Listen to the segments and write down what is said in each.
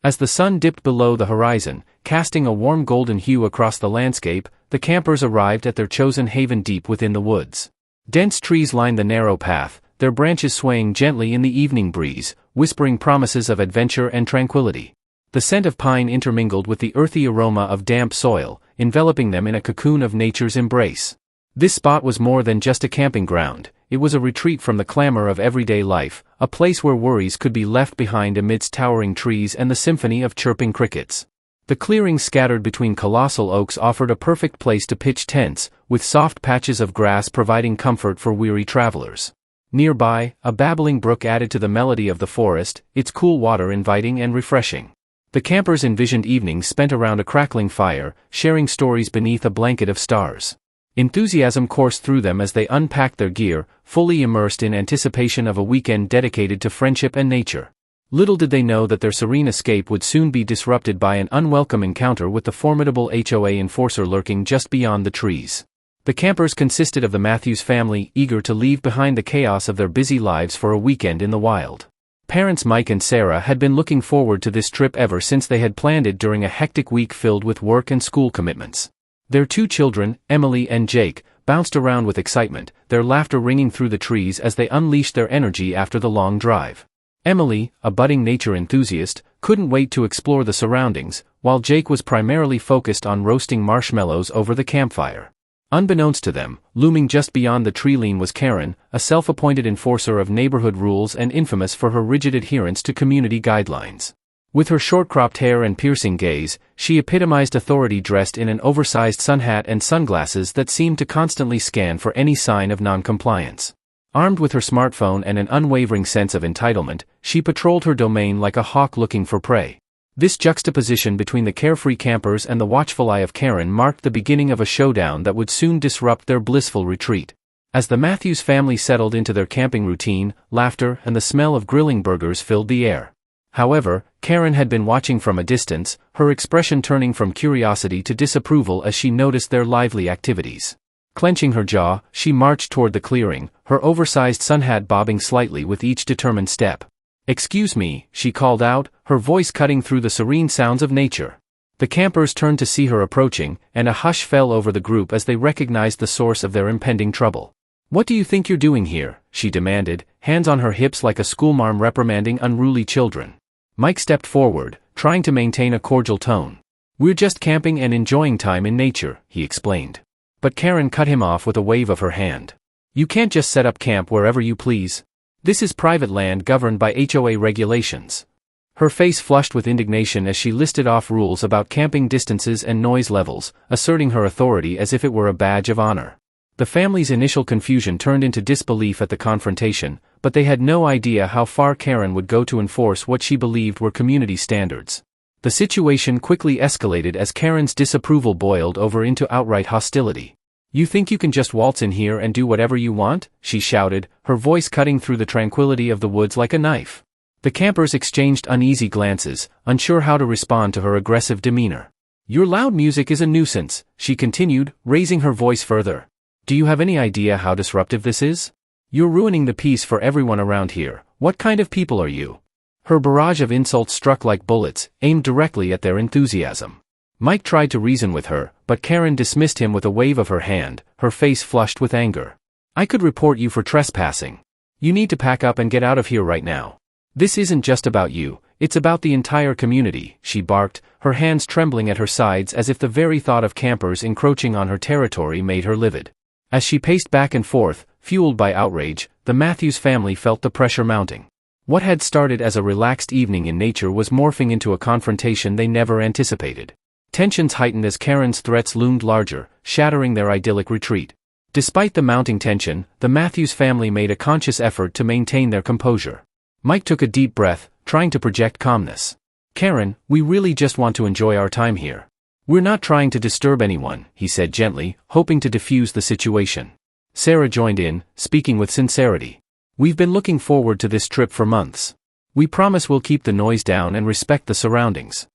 As the sun dipped below the horizon, casting a warm golden hue across the landscape, the campers arrived at their chosen haven deep within the woods. Dense trees lined the narrow path, their branches swaying gently in the evening breeze, whispering promises of adventure and tranquility. The scent of pine intermingled with the earthy aroma of damp soil, enveloping them in a cocoon of nature's embrace. This spot was more than just a camping ground. It was a retreat from the clamor of everyday life, a place where worries could be left behind amidst towering trees and the symphony of chirping crickets. The clearings scattered between colossal oaks offered a perfect place to pitch tents, with soft patches of grass providing comfort for weary travelers. Nearby, a babbling brook added to the melody of the forest, its cool water inviting and refreshing. The campers envisioned evenings spent around a crackling fire, sharing stories beneath a blanket of stars. Enthusiasm coursed through them as they unpacked their gear, fully immersed in anticipation of a weekend dedicated to friendship and nature. Little did they know that their serene escape would soon be disrupted by an unwelcome encounter with the formidable HOA enforcer lurking just beyond the trees. The campers consisted of the Matthews family, eager to leave behind the chaos of their busy lives for a weekend in the wild. Parents Mike and Sarah had been looking forward to this trip ever since they had planned it during a hectic week filled with work and school commitments. Their two children, Emily and Jake, bounced around with excitement, their laughter ringing through the trees as they unleashed their energy after the long drive. Emily, a budding nature enthusiast, couldn't wait to explore the surroundings, while Jake was primarily focused on roasting marshmallows over the campfire. Unbeknownst to them, looming just beyond the tree line was Karen, a self-appointed enforcer of neighborhood rules and infamous for her rigid adherence to community guidelines. With her short-cropped hair and piercing gaze, she epitomized authority dressed in an oversized sun hat and sunglasses that seemed to constantly scan for any sign of non-compliance. Armed with her smartphone and an unwavering sense of entitlement, she patrolled her domain like a hawk looking for prey. This juxtaposition between the carefree campers and the watchful eye of Karen marked the beginning of a showdown that would soon disrupt their blissful retreat. As the Matthews family settled into their camping routine, laughter and the smell of grilling burgers filled the air. However, Karen had been watching from a distance, her expression turning from curiosity to disapproval as she noticed their lively activities. Clenching her jaw, she marched toward the clearing, her oversized sun hat bobbing slightly with each determined step. "Excuse me," she called out, her voice cutting through the serene sounds of nature. The campers turned to see her approaching, and a hush fell over the group as they recognized the source of their impending trouble. "What do you think you're doing here?" she demanded, hands on her hips like a schoolmarm reprimanding unruly children. Mike stepped forward, trying to maintain a cordial tone. "We're just camping and enjoying time in nature," he explained. But Karen cut him off with a wave of her hand. "You can't just set up camp wherever you please. This is private land governed by HOA regulations." Her face flushed with indignation as she listed off rules about camping distances and noise levels, asserting her authority as if it were a badge of honor. The family's initial confusion turned into disbelief at the confrontation, but they had no idea how far Karen would go to enforce what she believed were community standards. The situation quickly escalated as Karen's disapproval boiled over into outright hostility. "You think you can just waltz in here and do whatever you want?" she shouted, her voice cutting through the tranquility of the woods like a knife. The campers exchanged uneasy glances, unsure how to respond to her aggressive demeanor. "Your loud music is a nuisance," she continued, raising her voice further. "Do you have any idea how disruptive this is? You're ruining the peace for everyone around here. What kind of people are you?" Her barrage of insults struck like bullets, aimed directly at their enthusiasm. Mike tried to reason with her, but Karen dismissed him with a wave of her hand, her face flushed with anger. "I could report you for trespassing. You need to pack up and get out of here right now. This isn't just about you, it's about the entire community," she barked, her hands trembling at her sides as if the very thought of campers encroaching on her territory made her livid. As she paced back and forth, fueled by outrage, the Matthews family felt the pressure mounting. What had started as a relaxed evening in nature was morphing into a confrontation they never anticipated. Tensions heightened as Karen's threats loomed larger, shattering their idyllic retreat. Despite the mounting tension, the Matthews family made a conscious effort to maintain their composure. Mike took a deep breath, trying to project calmness. "Karen, we really just want to enjoy our time here. We're not trying to disturb anyone," he said gently, hoping to diffuse the situation. Sarah joined in, speaking with sincerity. "We've been looking forward to this trip for months. We promise we'll keep the noise down and respect the surroundings."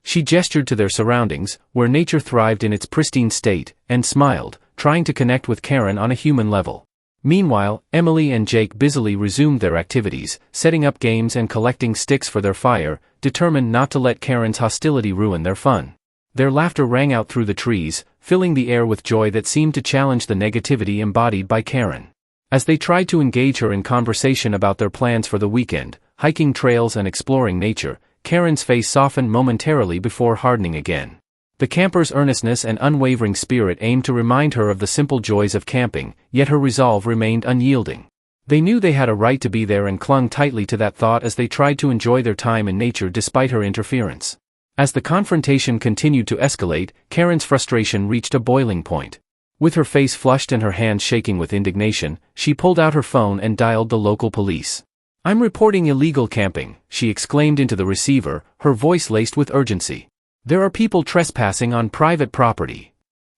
She gestured to their surroundings, where nature thrived in its pristine state, and smiled, trying to connect with Karen on a human level. Meanwhile, Emily and Jake busily resumed their activities, setting up games and collecting sticks for their fire, determined not to let Karen's hostility ruin their fun. Their laughter rang out through the trees, filling the air with joy that seemed to challenge the negativity embodied by Karen. As they tried to engage her in conversation about their plans for the weekend, hiking trails and exploring nature, Karen's face softened momentarily before hardening again. The camper's earnestness and unwavering spirit aimed to remind her of the simple joys of camping, yet her resolve remained unyielding. They knew they had a right to be there and clung tightly to that thought as they tried to enjoy their time in nature despite her interference. As the confrontation continued to escalate, Karen's frustration reached a boiling point. With her face flushed and her hands shaking with indignation, she pulled out her phone and dialed the local police. "I'm reporting illegal camping," she exclaimed into the receiver, her voice laced with urgency. "There are people trespassing on private property."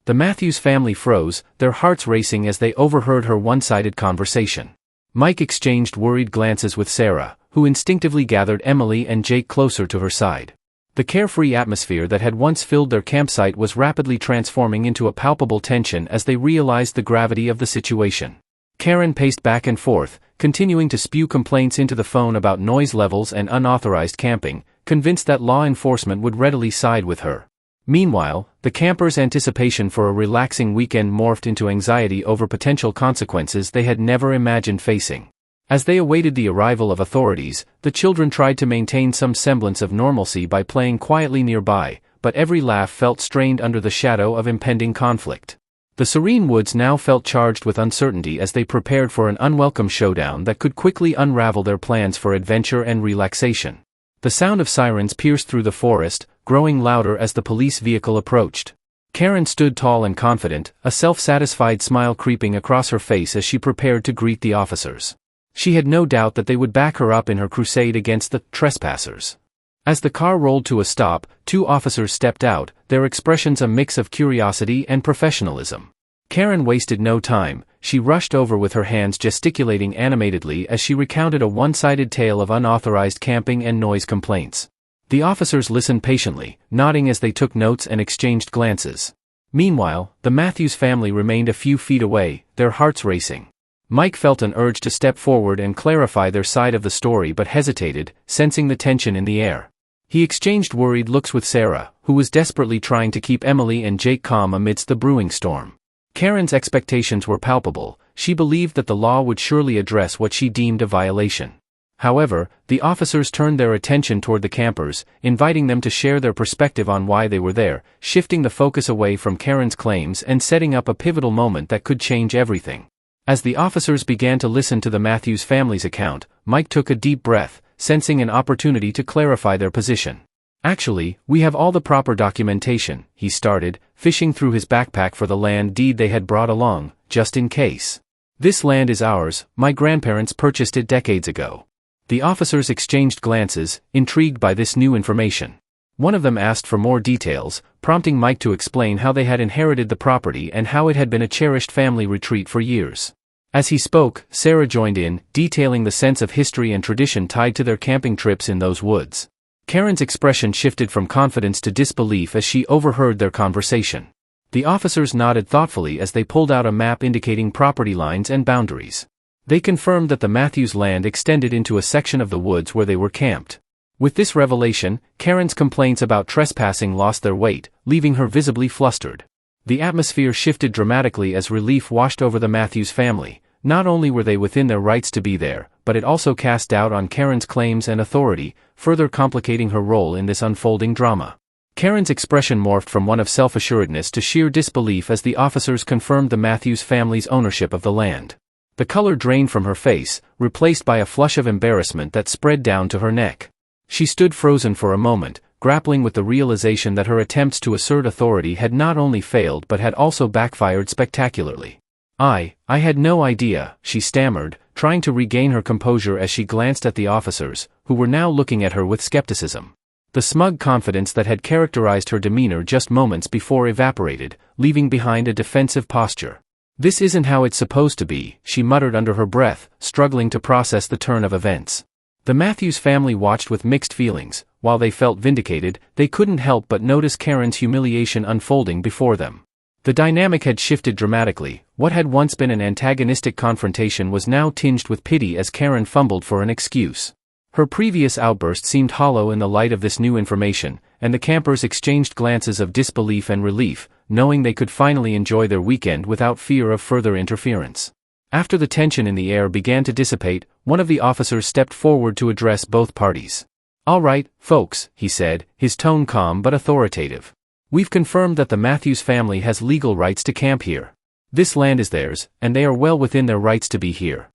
The Matthews family froze, their hearts racing as they overheard her one-sided conversation. Mike exchanged worried glances with Sarah, who instinctively gathered Emily and Jake closer to her side. The carefree atmosphere that had once filled their campsite was rapidly transforming into a palpable tension as they realized the gravity of the situation. Karen paced back and forth, continuing to spew complaints into the phone about noise levels and unauthorized camping, convinced that law enforcement would readily side with her. Meanwhile, the campers' anticipation for a relaxing weekend morphed into anxiety over potential consequences they had never imagined facing. As they awaited the arrival of authorities, the children tried to maintain some semblance of normalcy by playing quietly nearby, but every laugh felt strained under the shadow of impending conflict. The serene woods now felt charged with uncertainty as they prepared for an unwelcome showdown that could quickly unravel their plans for adventure and relaxation. The sound of sirens pierced through the forest, growing louder as the police vehicle approached. Karen stood tall and confident, a self-satisfied smile creeping across her face as she prepared to greet the officers. She had no doubt that they would back her up in her crusade against the trespassers. As the car rolled to a stop, two officers stepped out, their expressions a mix of curiosity and professionalism. Karen wasted no time, she rushed over with her hands gesticulating animatedly as she recounted a one-sided tale of unauthorized camping and noise complaints. The officers listened patiently, nodding as they took notes and exchanged glances. Meanwhile, the Matthews family remained a few feet away, their hearts racing. Mike felt an urge to step forward and clarify their side of the story but hesitated, sensing the tension in the air. He exchanged worried looks with Sarah, who was desperately trying to keep Emily and Jake calm amidst the brewing storm. Karen's expectations were palpable, she believed that the law would surely address what she deemed a violation. However, the officers turned their attention toward the campers, inviting them to share their perspective on why they were there, shifting the focus away from Karen's claims and setting up a pivotal moment that could change everything. As the officers began to listen to the Matthews family's account, Mike took a deep breath, sensing an opportunity to clarify their position. "Actually, we have all the proper documentation," he started, fishing through his backpack for the land deed they had brought along, just in case. "This land is ours, my grandparents purchased it decades ago." The officers exchanged glances, intrigued by this new information. One of them asked for more details, prompting Mike to explain how they had inherited the property and how it had been a cherished family retreat for years. As he spoke, Sarah joined in, detailing the sense of history and tradition tied to their camping trips in those woods. Karen's expression shifted from confidence to disbelief as she overheard their conversation. The officers nodded thoughtfully as they pulled out a map indicating property lines and boundaries. They confirmed that the Matthews land extended into a section of the woods where they were camped. With this revelation, Karen's complaints about trespassing lost their weight, leaving her visibly flustered. The atmosphere shifted dramatically as relief washed over the Matthews family. Not only were they within their rights to be there, but it also cast doubt on Karen's claims and authority, further complicating her role in this unfolding drama. Karen's expression morphed from one of self-assuredness to sheer disbelief as the officers confirmed the Matthews family's ownership of the land. The color drained from her face, replaced by a flush of embarrassment that spread down to her neck. She stood frozen for a moment, grappling with the realization that her attempts to assert authority had not only failed but had also backfired spectacularly. I had no idea," she stammered, trying to regain her composure as she glanced at the officers, who were now looking at her with skepticism. The smug confidence that had characterized her demeanor just moments before evaporated, leaving behind a defensive posture. "This isn't how it's supposed to be," she muttered under her breath, struggling to process the turn of events. The Matthews family watched with mixed feelings. While they felt vindicated, they couldn't help but notice Karen's humiliation unfolding before them. The dynamic had shifted dramatically. What had once been an antagonistic confrontation was now tinged with pity as Karen fumbled for an excuse. Her previous outburst seemed hollow in the light of this new information, and the campers exchanged glances of disbelief and relief, knowing they could finally enjoy their weekend without fear of further interference. After the tension in the air began to dissipate, one of the officers stepped forward to address both parties. "All right, folks," he said, his tone calm but authoritative. "We've confirmed that the Matthews family has legal rights to camp here. This land is theirs, and they are well within their rights to be here."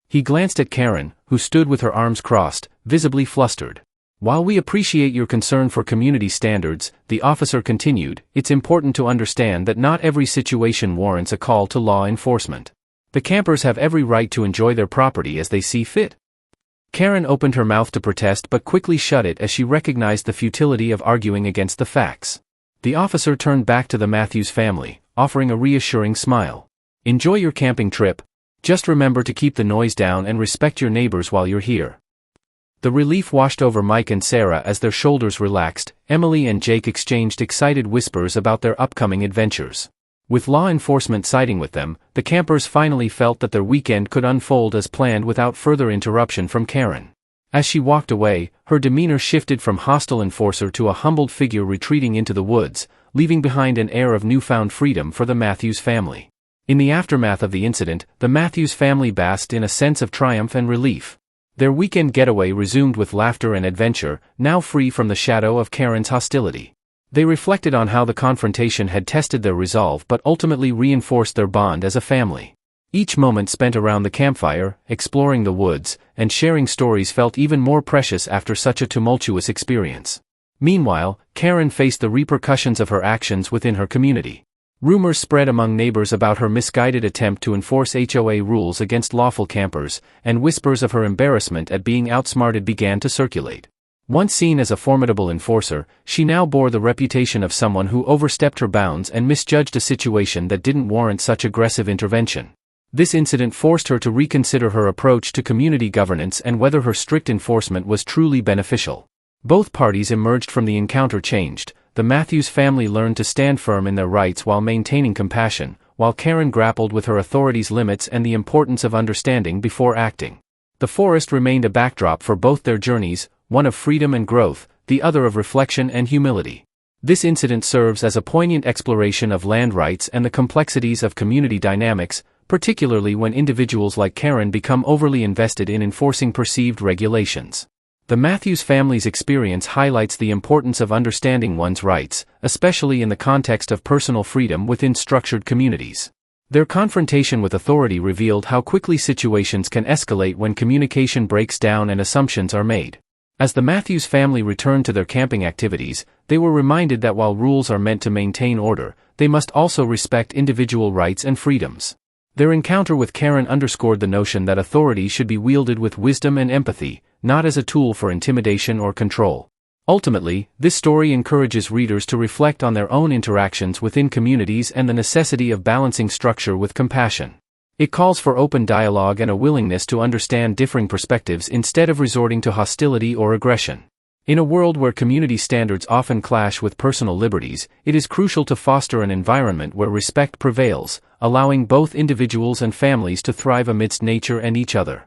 He glanced at Karen, who stood with her arms crossed, visibly flustered. "While we appreciate your concern for community standards," the officer continued, "it's important to understand that not every situation warrants a call to law enforcement. The campers have every right to enjoy their property as they see fit." Karen opened her mouth to protest but quickly shut it as she recognized the futility of arguing against the facts. The officer turned back to the Matthews family, offering a reassuring smile. "Enjoy your camping trip. Just remember to keep the noise down and respect your neighbors while you're here." The relief washed over Mike and Sarah as their shoulders relaxed. Emily and Jake exchanged excited whispers about their upcoming adventures. With law enforcement siding with them, the campers finally felt that their weekend could unfold as planned without further interruption from Karen. As she walked away, her demeanor shifted from hostile enforcer to a humbled figure retreating into the woods, leaving behind an air of newfound freedom for the Matthews family. In the aftermath of the incident, the Matthews family basked in a sense of triumph and relief. Their weekend getaway resumed with laughter and adventure, now free from the shadow of Karen's hostility. They reflected on how the confrontation had tested their resolve but ultimately reinforced their bond as a family. Each moment spent around the campfire, exploring the woods, and sharing stories felt even more precious after such a tumultuous experience. Meanwhile, Karen faced the repercussions of her actions within her community. Rumors spread among neighbors about her misguided attempt to enforce HOA rules against lawful campers, and whispers of her embarrassment at being outsmarted began to circulate. Once seen as a formidable enforcer, she now bore the reputation of someone who overstepped her bounds and misjudged a situation that didn't warrant such aggressive intervention. This incident forced her to reconsider her approach to community governance and whether her strict enforcement was truly beneficial. Both parties emerged from the encounter changed. The Matthews family learned to stand firm in their rights while maintaining compassion, while Karen grappled with her authority's limits and the importance of understanding before acting. The forest remained a backdrop for both their journeys, one of freedom and growth, the other of reflection and humility. This incident serves as a poignant exploration of land rights and the complexities of community dynamics, particularly when individuals like Karen become overly invested in enforcing perceived regulations. The Matthews family's experience highlights the importance of understanding one's rights, especially in the context of personal freedom within structured communities. Their confrontation with authority revealed how quickly situations can escalate when communication breaks down and assumptions are made. As the Matthews family returned to their camping activities, they were reminded that while rules are meant to maintain order, they must also respect individual rights and freedoms. Their encounter with Karen underscored the notion that authority should be wielded with wisdom and empathy, not as a tool for intimidation or control. Ultimately, this story encourages readers to reflect on their own interactions within communities and the necessity of balancing structure with compassion. It calls for open dialogue and a willingness to understand differing perspectives instead of resorting to hostility or aggression. In a world where community standards often clash with personal liberties, it is crucial to foster an environment where respect prevails, allowing both individuals and families to thrive amidst nature and each other.